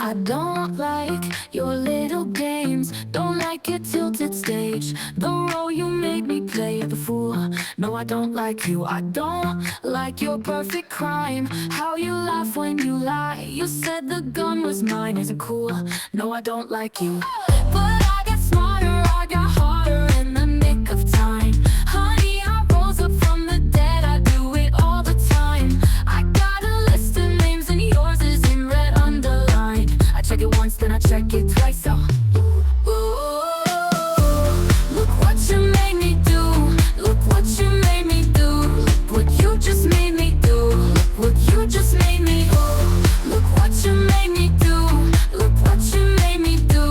I don't like your little games, don't like your tilted stage, the role you made me play, the fool. No, I don't like you. I don't like your perfect crime, how you laugh when you lie. You said the gun was mine, is it cool? No, I don't like you. But I got smarter, I got harder in the nick of time. Honey, I rose up from the dead, I do it all the time. I got a list of names and yours is in red underlined. I check it once, then I check it twice, so look what you made me do. Look what you made me do. Look what you just made me do. Look what you just made me do. Look what you made me do. Look what you made me do.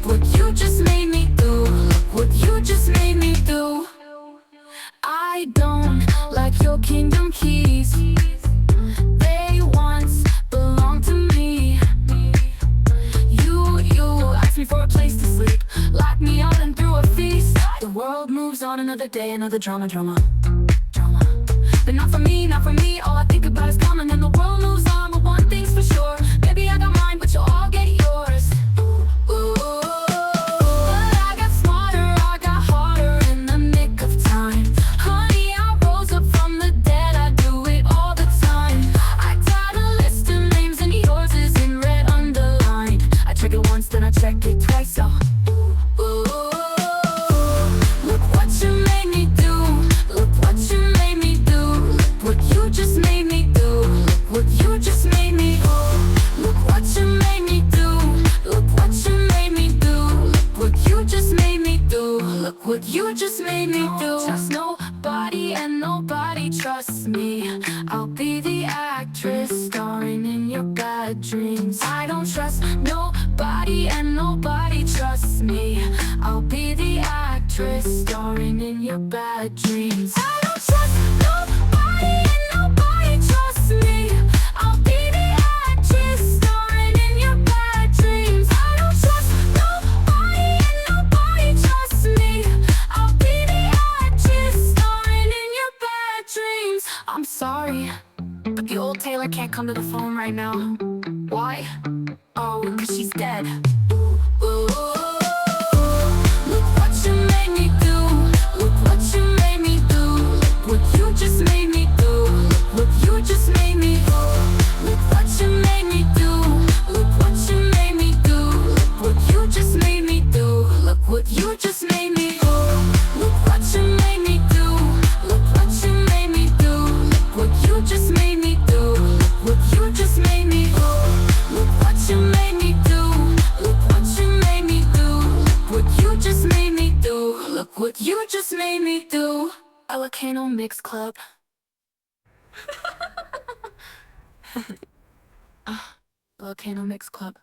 Look what you just made me do. Look what you just made me do. I don't like your kingdom keys, they once belonged to me. You asked me for a place to sleep, locked me out and threw a feast. The world moves on, another day, another drama. But not for me, not for me. All I think about is coming and the world moves on. But one thing's for sure, maybe I got mine, but you'll all get yours. But I got smarter, I got harder in the nick of time. Honey, I rose up from the dead, I do it all the time. I got a list of names and yours is in red underlined. I check it once, then I check it twice, so look what you made me do. Look what you made me do. Look what you just made me do. Look what you just made me do. Look what you made me do. Look what you made me do. Look what you just made me do. Look what you just made me do. Trust nobody and nobody trusts me. I'll be the actress starring in your bad dreams. I don't trust nobody and nobody trusts me. I'll be the actress starring in your bad dreams. I don't trust nobody and nobody trusts me. I'll be the actress starring in your bad dreams. I don't trust nobody and nobody trusts me. I'll be the actress starring in your bad dreams. I'm sorry, but the old Taylor can't come to the phone right now. Why? Oh, 'cause she's dead. Look what you made me do. Look what you made me do. Look what you just made me do. Look what you just made me do. Look what you made me do. Look what you made me do. Look what you just made me do. Look what you just made me do. Look what you made me do. Look what you made me do. Look what you just made me do. Look what you just made me do. Look what you made me do. Look what you made me do. Look what you just made me do. Look what you just made me do. Ilocano Mix Club. Ilocano Mix Club.